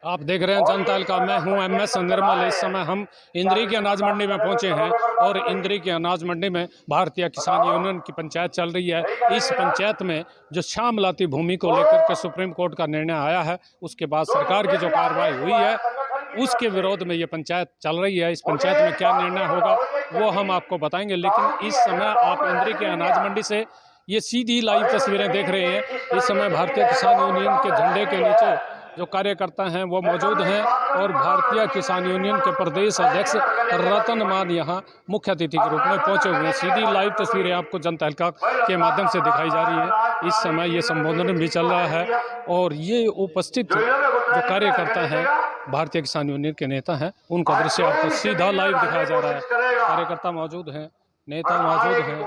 आप देख रहे हैं जनता का, मैं हूं MS निर्मल। इस समय हम इंद्री की अनाज मंडी में पहुंचे हैं और इंद्री की अनाज मंडी में भारतीय किसान यूनियन की पंचायत चल रही है। इस पंचायत में जो श्यामलाती भूमि को लेकर के सुप्रीम कोर्ट का निर्णय आया है, उसके बाद सरकार की जो कार्रवाई हुई है उसके विरोध में ये पंचायत चल रही है। इस पंचायत में क्या निर्णय होगा वो हम आपको बताएंगे, लेकिन इस समय आप इंद्री की अनाज मंडी से ये सीधी लाइव तस्वीरें देख रहे हैं। इस समय भारतीय किसान यूनियन के झंडे के नीचे जो कार्यकर्ता हैं वो मौजूद हैं और भारतीय किसान यूनियन के प्रदेश अध्यक्ष रतन मान यहाँ मुख्य अतिथि के रूप में पहुंचे हुए हैं। सीधी लाइव तस्वीरें आपको जनता तहलका के माध्यम से दिखाई जा रही है। इस समय ये संबोधन भी चल रहा है और ये उपस्थित जो कार्यकर्ता हैं, भारतीय किसान यूनियन के नेता हैं, उनका दृश्य आपको सीधा लाइव दिखाया जा रहा है। कार्यकर्ता मौजूद हैं, नेता मौजूद हैं,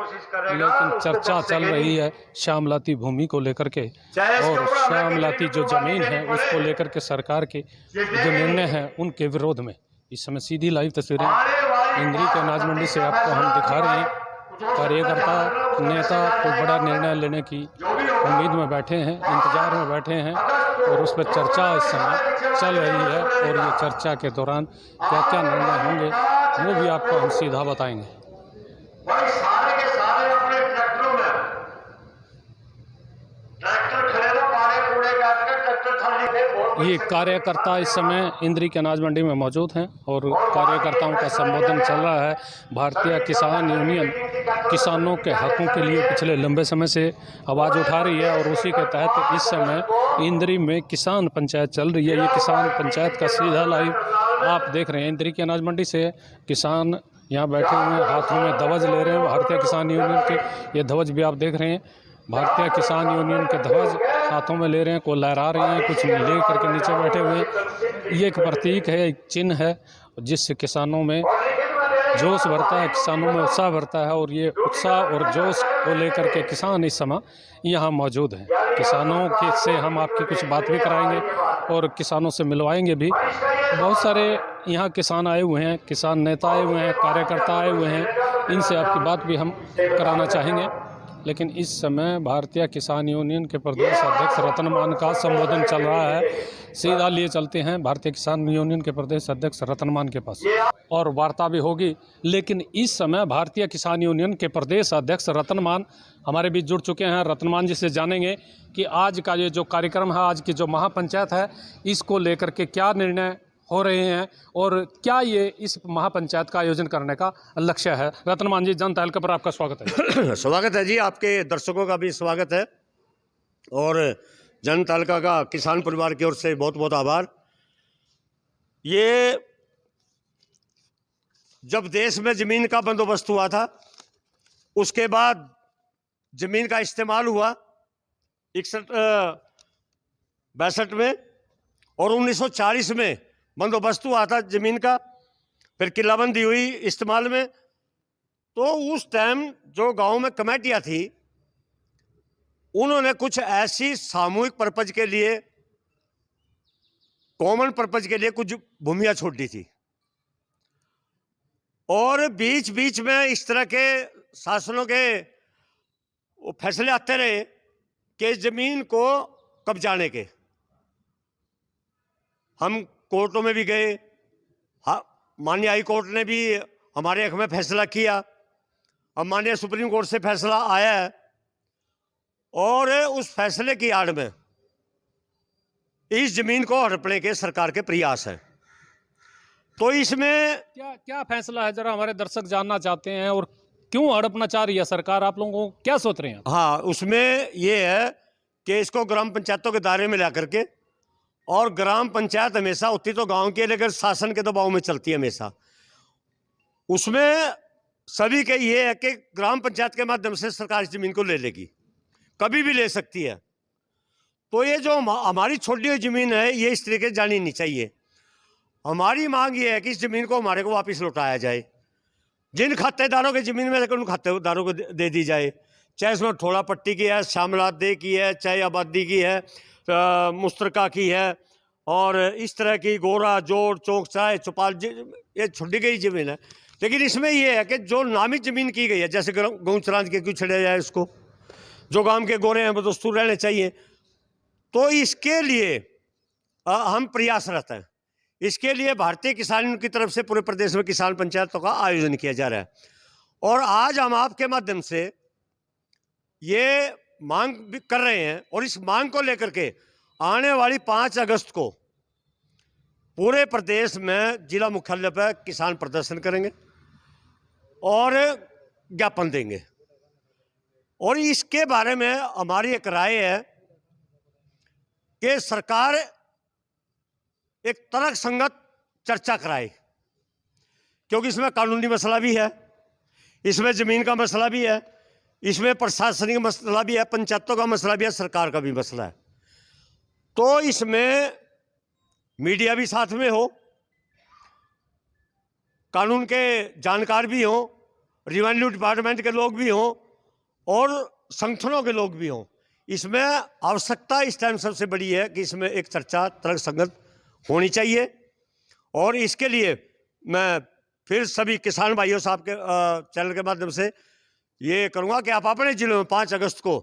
लेकिन चर्चा चल रही है श्यामलाती भूमि को लेकर के और श्यामलाती जो जमीन है उसको लेकर के सरकार के जो निर्णय हैं उनके विरोध में। इस समय सीधी लाइव तस्वीरें इंद्री के अनाज मंडी से आपको हम दिखा रहे हैं। कार्यकर्ता नेता को बड़ा निर्णय लेने की उम्मीद में बैठे हैं, इंतजार में बैठे हैं और उस पर चर्चा इस समय चल रही है और ये चर्चा के दौरान क्या क्या निर्णय होंगे वो भी आपको हम सीधा बताएंगे। भाई सारे के सारे अपने ट्रैक्टरों में ट्रैक्टर खड़े पारे कूड़े काट कर ट्रैक्टर थाली पे ये कार्यकर्ता इस समय इंद्री के अनाज मंडी में मौजूद हैं और कार्यकर्ताओं का संबोधन चल रहा है। भारतीय किसान यूनियन किसानों के हकों के लिए पिछले लंबे समय से आवाज़ उठा रही है और उसी के तहत इस समय इंद्री में किसान पंचायत चल रही है। ये किसान पंचायत का सीधा लाइव आप देख रहे हैं। इंद्री के अनाज मंडी से किसान यहाँ बैठे हुए हैं, हाथों में ध्वज ले रहे हैं भारतीय किसान यूनियन के। ये ध्वज भी आप देख रहे हैं, भारतीय किसान यूनियन के ध्वज हाथों में ले रहे हैं, कोई लहरा रहे हैं, कुछ ले करके नीचे बैठे हुए हैं। ये एक प्रतीक है, एक चिन्ह है जिससे किसानों में जोश भरता है, किसानों में उत्साह भरता है और ये उत्साह और जोश को लेकर के किसान इस समय यहाँ मौजूद हैं। किसानों के से हम आपकी कुछ बात भी कराएंगे और किसानों से मिलवाएंगे भी। बहुत सारे यहाँ किसान आए हुए हैं, किसान नेता आए हुए हैं, कार्यकर्ता आए हुए हैं, इनसे आपकी बात भी हम कराना चाहेंगे। लेकिन इस समय भारतीय किसान यूनियन के प्रदेश अध्यक्ष रतन मान का संबोधन चल रहा है। सीधा लिए चलते हैं भारतीय किसान यूनियन के प्रदेश अध्यक्ष रतन मान के पास और वार्ता भी होगी। लेकिन इस समय भारतीय किसान यूनियन के प्रदेश अध्यक्ष रतन मान हमारे बीच जुड़ चुके हैं। रतन मान जी से जानेंगे कि आज का ये जो कार्यक्रम है, आज की जो महापंचायत है, इसको लेकर के क्या निर्णय हो रहे हैं और क्या ये इस महापंचायत का आयोजन करने का लक्ष्य है। रतन मान जी, जनता तहलका पर आपका स्वागत है। स्वागत है जी, आपके दर्शकों का भी स्वागत है और जनता तहलका का किसान परिवार की ओर से बहुत बहुत आभार। ये जब देश में ज़मीन का बंदोबस्त हुआ था, उसके बाद ज़मीन का इस्तेमाल हुआ 61-62 में और 1940 में बंदोबस्त हुआ था ज़मीन का, फिर किलाबंदी हुई इस्तेमाल में। तो उस टाइम जो गांव में कमेटियां थी, उन्होंने कुछ ऐसी सामूहिक पर्पज के लिए, कॉमन पर्पज के लिए कुछ भूमियां छोड़ दी थी और बीच बीच में इस तरह के शासनों के फैसले आते रहे कि ज़मीन को कब्जाने के। हम कोर्टों में भी गए, माननीय हाई कोर्ट ने भी हमारे हक में फैसला किया, अब माननीय सुप्रीम कोर्ट से फैसला आया है और उस फैसले की आड़ में इस जमीन को हड़पने के सरकार के प्रयास हैं। तो इसमें क्या क्या फैसला है, जरा हमारे दर्शक जानना चाहते हैं और क्यों हड़पना चाह रही है सरकार, आप लोगों को क्या सोच रहे हैं? हाँ, उसमें ये है कि इसको ग्राम पंचायतों के दायरे में ला करके, और ग्राम पंचायत हमेशा होती तो गांव के, लेकर शासन के दबाव में चलती है हमेशा। उसमें सभी के ये है कि ग्राम पंचायत के माध्यम से सरकार इस जमीन को ले लेगी, कभी भी ले सकती है। तो ये जो हमारी छोटी हुई जमीन है, ये इस तरीके जानी नहीं चाहिए। हमारी मांग ये है कि इस जमीन को हमारे को वापस लौटाया जाए। जिन खातेदारों की जमीन में, लेकिन उन खातेदारों को दे दी जाए, चाहे इसमें ठोला पट्टी की है, श्यामलादे की है, चाहे आबादी की है, मुश्तरका की है, और इस तरह की गोरा, जोड़, चौक, चाय, चौपाल, ये छोटी गई ज़मीन है। लेकिन इसमें यह है कि जो नामित ज़मीन की गई है, जैसे गऊ चरांज के क्यों छड़े जाए इसको, जो गांव के गोरे हैं वो दोस्तूर रहने चाहिए। तो इसके लिए हम प्रयासरत हैं। इसके लिए भारतीय किसान यूनियन की तरफ से पूरे प्रदेश में किसान पंचायतों का आयोजन किया जा रहा है। और आज हम आपके माध्यम से ये मांग भी कर रहे हैं, और इस मांग को लेकर के आने वाली 5 अगस्त को पूरे प्रदेश में जिला मुख्यालय पर किसान प्रदर्शन करेंगे और ज्ञापन देंगे। और इसके बारे में हमारी एक राय है कि सरकार एक तर्क संगत चर्चा कराए, क्योंकि इसमें कानूनी मसला भी है, इसमें ज़मीन का मसला भी है, इसमें प्रशासनिक मसला भी है, पंचायतों का मसला भी है, सरकार का भी मसला है। तो इसमें मीडिया भी साथ में हो, कानून के जानकार भी हों, रेवेन्यू डिपार्टमेंट के लोग भी हों और संगठनों के लोग भी हों। इसमें आवश्यकता इस टाइम सबसे बड़ी है कि इसमें एक चर्चा तर्क संगत होनी चाहिए। और इसके लिए मैं फिर सभी किसान भाइयों साहब के चैनल के माध्यम से ये करूँगा कि आप अपने जिले में 5 अगस्त को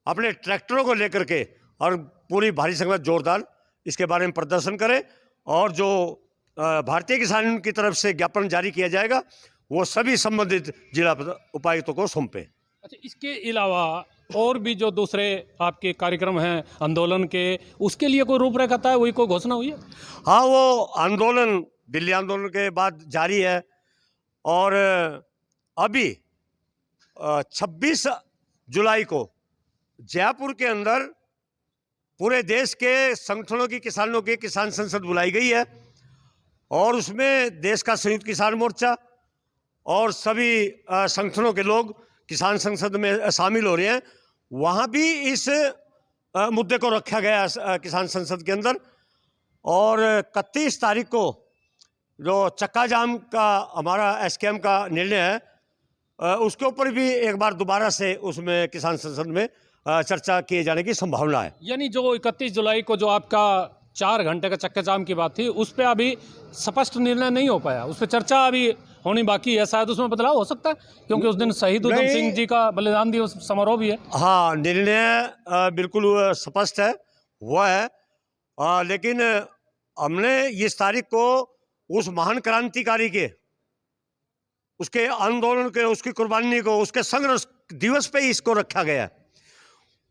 अपने ट्रैक्टरों को लेकर के और पूरी भारी संख्या में जोरदार इसके बारे में प्रदर्शन करें, और जो भारतीय किसान यूनियन की तरफ से ज्ञापन जारी किया जाएगा वो सभी संबंधित जिला उपायुक्तों को सौंपें। अच्छा, इसके अलावा और भी जो दूसरे आपके कार्यक्रम हैं आंदोलन के, उसके लिए कोई रूपरेखा है, वही कोई घोषणा हुई है? हाँ, वो आंदोलन दिल्ली आंदोलन के बाद जारी है, और अभी 26 जुलाई को जयपुर के अंदर पूरे देश के संगठनों की किसानों की किसान संसद बुलाई गई है, और उसमें देश का संयुक्त किसान मोर्चा और सभी संगठनों के लोग किसान संसद में शामिल हो रहे हैं। वहाँ भी इस मुद्दे को रखा गया किसान संसद के अंदर। और 31 तारीख को जो चक्का जाम का हमारा एसकेएम का निर्णय है, उसके ऊपर भी एक बार दोबारा से उसमें किसान संसद में चर्चा किए जाने की संभावना है। यानी जो 31 जुलाई को जो आपका 4 घंटे का चक्का जाम की बात थी, उस पर अभी स्पष्ट निर्णय नहीं हो पाया, उस पर चर्चा अभी होनी बाकी है। शायद उसमें बदलाव हो सकता है, क्योंकि उस दिन शहीद उधम सिंह जी का बलिदान दिवस समारोह भी है। हाँ, निर्णय बिल्कुल स्पष्ट है, वो है, लेकिन हमने इस तारीख को उस महान क्रांतिकारी के, उसके आंदोलन के, उसकी कुर्बानी को, उसके संघर्ष दिवस पे ही इसको रखा गया।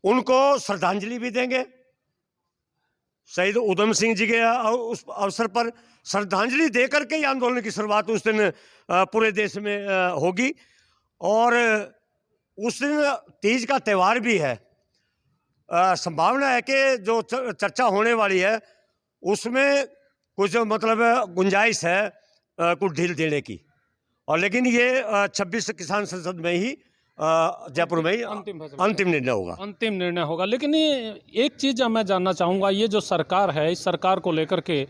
उनको श्रद्धांजलि भी देंगे, शहीद उधम सिंह जी के उस अवसर पर श्रद्धांजलि दे करके ही आंदोलन की शुरुआत उस दिन पूरे देश में होगी। और उस दिन तीज का त्यौहार भी है। संभावना है कि जो चर्चा होने वाली है उसमें कुछ मतलब गुंजाइश है कुछ ढील देने की, और लेकिन ये 26 किसान संसद में ही जयपुर में ही अंतिम निर्णय होगा। अंतिम निर्णय होगा। लेकिन एक चीज़ मैं जानना चाहूँगा, ये जो सरकार है, इस सरकार को लेकर के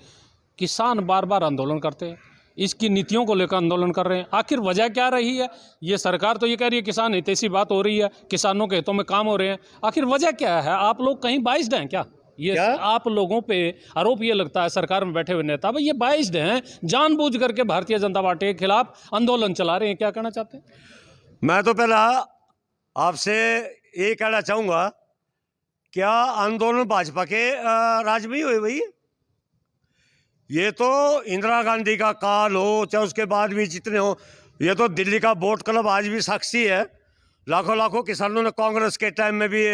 किसान बार बार आंदोलन करते हैं, इसकी नीतियों को लेकर आंदोलन कर रहे हैं, आखिर वजह क्या रही है? ये सरकार तो ये कह रही है किसान हितैषी बात हो रही है, किसानों के हितों में काम हो रहे हैं, आखिर वजह क्या है? आप लोग कहीं बाइस्ड हैं क्या? ये क्या? आप लोगों पे आरोप ये लगता है, सरकार में बैठे हुए नेता भाई ये बाइस्ड हैं, जानबूझ करके भारतीय जनता पार्टी के खिलाफ आंदोलन चला रहे हैं, क्या कहना चाहते हैं? मैं तो पहला आपसे ये कहना चाहूँगा, क्या आंदोलन भाजपा के राज में ही हुए भाई? ये तो इंदिरा गांधी का काल हो, चाहे उसके बाद भी जितने हो, ये तो दिल्ली का बोट क्लब आज भी साक्षी है। लाखों लाखों किसानों ने कांग्रेस के टाइम में भी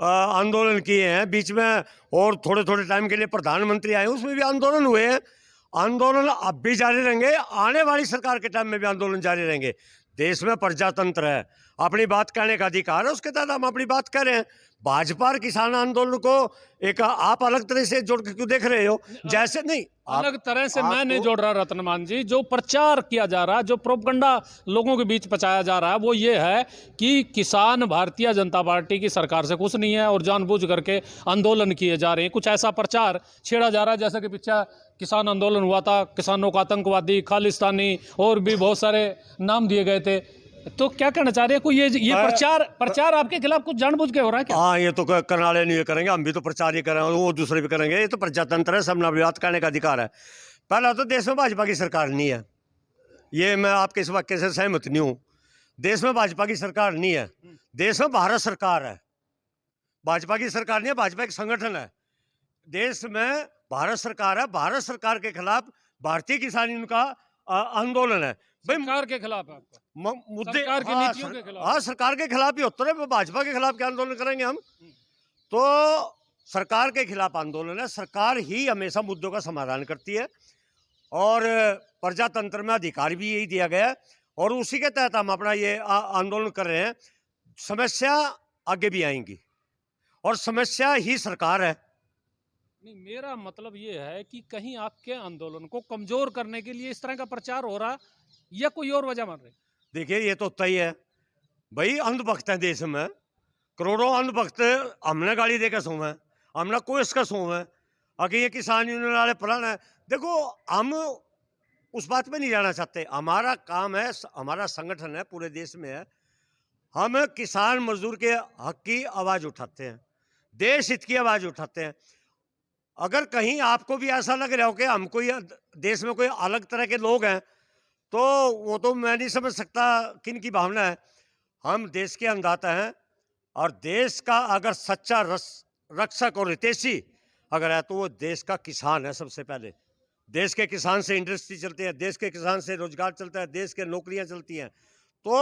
आंदोलन किए हैं, बीच में और थोड़े थोड़े टाइम के लिए प्रधानमंत्री आए, उसमें भी आंदोलन हुए हैं। आंदोलन अब भी जारी रहेंगे, आने वाली सरकार के टाइम में भी आंदोलन जारी रहेंगे। देश में प्रजातंत्र है, अपनी बात कहने का अधिकार है, उसके तहत हम अपनी बात कर रहे हैं। भाजपा और किसान आंदोलन को एक आप अलग तरह से जोड़ के क्यों देख रहे हो? जैसे नहीं, अलग तरह से मैं नहीं जोड़ रहा रत्नमान जी। जो प्रचार किया जा रहा है, जो प्रोपगंडा लोगों के बीच पचाया जा रहा है, वो ये है कि किसान भारतीय जनता पार्टी की सरकार से खुश नहीं है और जानबूझ करके आंदोलन किए जा रहे हैं। कुछ ऐसा प्रचार छेड़ा जा रहा है, जैसा कि पीछे किसान आंदोलन हुआ था, किसानों को आतंकवादी, खालिस्तानी और भी बहुत सारे नाम दिए गए थे। तो क्या कहना चाह रहे हैं? कोई ये प्रचार आपके खिलाफ कुछ जानबूझ के हो रहा है क्या? हाँ, ये तो करने वाले नहीं करेंगे, हम भी तो प्रचार ही करेंगे, वो दूसरे भी करेंगे। ये तो प्रजातंत्र है, सबने अपनी बात कहने का अधिकार है। पहला तो देश में भाजपा की सरकार नहीं है, ये मैं आपके इस वाक्य से सहमत नहीं हूँ। देश में भाजपा की सरकार नहीं है, देश में भारत सरकार है, भाजपा की सरकार नहीं है। भाजपा एक संगठन है। देश में भारत सरकार है, भारत सरकार के खिलाफ भारतीय किसान यूनियन का आंदोलन है भाई। सरकार के खिलाफ है आपका? मुद्दे सरकार की नीतियों के खिलाफ? हाँ, सरकार के खिलाफ ही होते हैं। भाजपा के खिलाफ क्या आंदोलन करेंगे हम? तो सरकार के खिलाफ आंदोलन है। सरकार ही हमेशा मुद्दों का समाधान करती है और प्रजातंत्र में अधिकार भी यही दिया गया है और उसी के तहत हम अपना ये आंदोलन कर रहे हैं। समस्या आगे भी आएंगी और समस्या ही सरकार है। नहीं, मेरा मतलब ये है कि कहीं आपके आंदोलन को कमजोर करने के लिए इस तरह का प्रचार हो रहा या कोई और वजह मान रहे? देखिए, ये तो तय है भाई, अंधभक्त है देश में, करोड़ों अंधभक्त हमने गाली देकर सोए हैं, हमने कोई इसका सोए हैं आगे ये किसान यूनियन वाले प्लान है। देखो, हम उस बात में नहीं जाना चाहते। हमारा काम है, हमारा संगठन है, पूरे देश में है, हम किसान मजदूर के हक की आवाज़ उठाते हैं, देश हित की आवाज़ उठाते हैं। अगर कहीं आपको भी ऐसा लग रहा हो कि हम कोई देश में कोई अलग तरह के लोग हैं, तो वो तो मैं नहीं समझ सकता किन की भावना है। हम देश के अन्नदाता हैं और देश का अगर सच्चा रक्षक और हितैषी अगर है तो वो देश का किसान है। सबसे पहले देश के किसान से इंडस्ट्री चलती है, देश के किसान से रोजगार चलता है, देश के नौकरियां चलती हैं। तो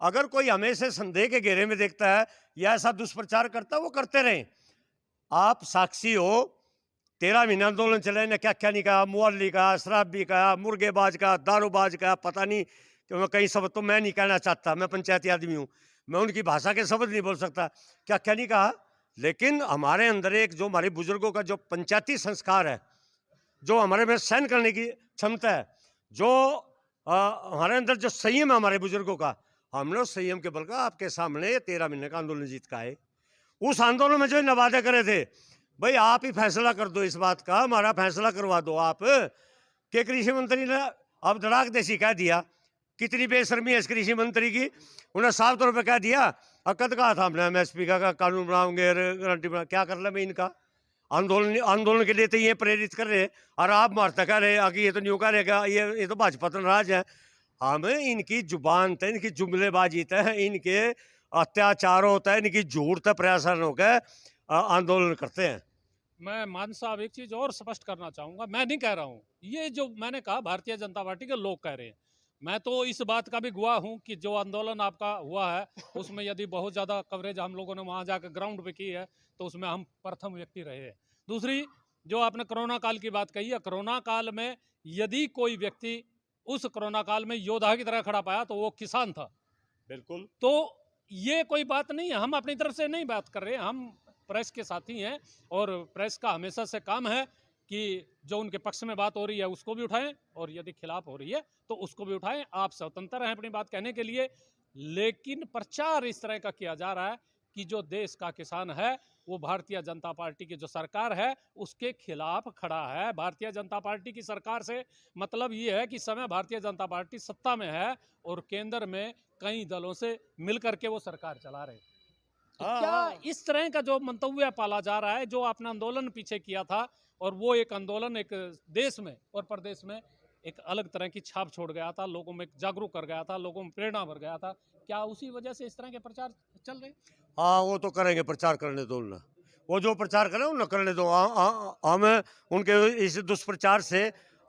अगर कोई हमेशा संदेह के घेरे में देखता है या ऐसा दुष्प्रचार करता है, वो करते रहें। आप साक्षी हो, 13 महीने आंदोलन चले, ने क्या क्या नहीं कहा, मुअल्ली कहा, शराबी कहा, मुर्गेबाज कहा, दारूबाज कहा, पता नहीं कि कई शब्द तो मैं नहीं कहना चाहता, मैं पंचायती आदमी हूँ, मैं उनकी भाषा के शब्द नहीं बोल सकता, क्या क्या नहीं कहा। लेकिन हमारे अंदर एक जो हमारे बुजुर्गों का जो पंचायती संस्कार है, जो हमारे में सहन करने की क्षमता है, जो हमारे अंदर जो संयम है हमारे बुजुर्गों का, हमने उस संयम के बल का आपके सामने 13 महीने का आंदोलन जीत का है। उस आंदोलन में जो नवादे करे थे, भाई आप ही फैसला कर दो इस बात का, हमारा फैसला करवा दो आप, के कृषि मंत्री ने अब धड़ाक देसी कह दिया। कितनी बेशर्मी है इस कृषि मंत्री की, उन्हें साफ तौर पर कह दिया, अकद कहा था हमने MSP का कानून बनाओगे, गारंटी बना, क्या कर ले मैं इनका आंदोलन के लिए तो ये प्रेरित कर रहे और आप मारता कह रहे आगे, ये तो न्यू कह रहेगा, ये तो भाजपा राज है। हम इनकी जुबान तय, इनकी जुमलेबाजी तय, इनके अत्याचारों तय, इनकी झूठ तय प्रयासन होकर आंदोलन करते हैं। मैं मान साहब एक चीज और स्पष्ट करना चाहूंगा, मैं नहीं कह रहा हूं, ये जो मैंने कहा भारतीय जनता पार्टी के लोग कह रहे हैं। मैं तो इस बात का भी गवाह हूं कि जो आंदोलन आपका हुआ है उसमें यदि बहुत ज़्यादा कवरेज हम लोगों ने वहां जाकर ग्राउंड पे की है तो उसमें हम प्रथम व्यक्ति रहे हैं। दूसरी, जो आपने कोरोना काल की बात कही है, कोरोना काल में यदि कोई व्यक्ति उस कोरोना काल में योद्धा की तरह खड़ा पाया तो वो किसान था। बिल्कुल। तो ये कोई बात नहीं है, हम अपनी तरफ से नहीं बात कर रहे हैं, हम प्रेस के साथी हैं और प्रेस का हमेशा से काम है कि जो उनके पक्ष में बात हो रही है उसको भी उठाएं और यदि खिलाफ हो रही है तो उसको भी उठाएं। आप स्वतंत्र हैं अपनी बात कहने के लिए, लेकिन प्रचार इस तरह का किया जा रहा है कि जो देश का किसान है वो भारतीय जनता पार्टी की जो सरकार है उसके खिलाफ खड़ा है। भारतीय जनता पार्टी की सरकार से मतलब ये है कि समय भारतीय जनता पार्टी सत्ता में है और केंद्र में कई दलों से मिलकर के वो सरकार चला रहे। तो क्या इस तरह का जो मंतव्य पाला जा रहा है, जो आपने आंदोलन पीछे किया था और वो एक आंदोलन एक देश में और प्रदेश में एक अलग तरह की छाप छोड़ गया था, लोगों में जागरूक कर गया था, लोगों में प्रेरणा भर गया था, क्या उसी वजह से इस तरह के प्रचार चल रहे? हाँ, वो तो करेंगे, प्रचार करने दो ना, वो जो प्रचार करें उन्हें करने दो। हम उनके इस दुष्प्रचार से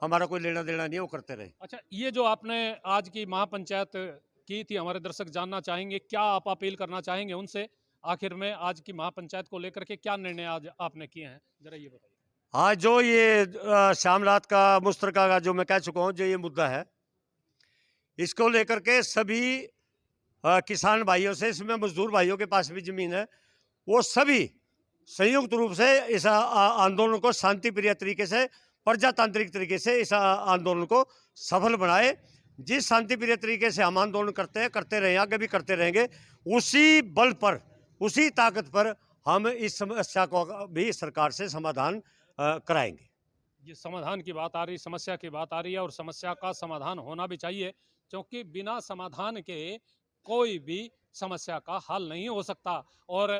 हमारा कोई लेना देना नहीं है, वो करते रहे। अच्छा, ये जो आपने आज की महापंचायत की थी, हमारे दर्शक जानना चाहेंगे, क्या आप अपील करना चाहेंगे उनसे? आखिर में आज की महापंचायत को लेकर के क्या निर्णय आज आपने किए हैं, जरा ये बताइए। हाँ, जो ये श्यामलात का मुश्तरका का जो मैं कह चुका हूँ, जो ये मुद्दा है, इसको लेकर के सभी किसान भाइयों से, इसमें मजदूर भाइयों के पास भी जमीन है, वो सभी संयुक्त रूप से इस आंदोलन को शांति प्रिय तरीके से, प्रजातांत्रिक तरीके से इस आंदोलन को सफल बनाए। जिस शांति प्रिय तरीके से हम आंदोलन करते हैं, करते रहे, आगे भी करते रहेंगे, उसी बल पर, उसी ताकत पर हम इस समस्या को भी सरकार से समाधान कराएंगे। ये समाधान की बात आ रही, समस्या की बात आ रही है और समस्या का समाधान होना भी चाहिए, क्योंकि बिना समाधान के कोई भी समस्या का हल नहीं हो सकता। और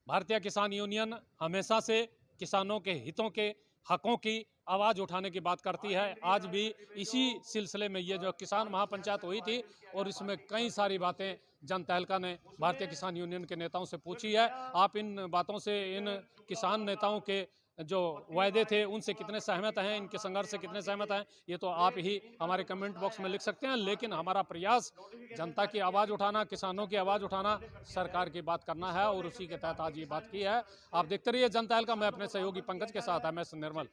भारतीय किसान यूनियन हमेशा से किसानों के हितों के, हकों की आवाज़ उठाने की बात करती है। आज भी इसी सिलसिले में ये जो किसान महापंचायत हुई थी और इसमें कई सारी बातें जन तहलका ने भारतीय किसान यूनियन के नेताओं से पूछी है। आप इन बातों से, इन किसान नेताओं के जो वायदे थे उनसे कितने सहमत हैं, इनके संघर्ष से कितने सहमत हैं, ये तो आप ही हमारे कमेंट बॉक्स में लिख सकते हैं। लेकिन हमारा प्रयास जनता की आवाज़ उठाना, किसानों की आवाज़ उठाना, सरकार की बात करना है और उसी के तहत आज ये बात की है। आप देखते रहिए जनता एल का। मैं अपने सहयोगी पंकज के साथ, मैं निर्मल।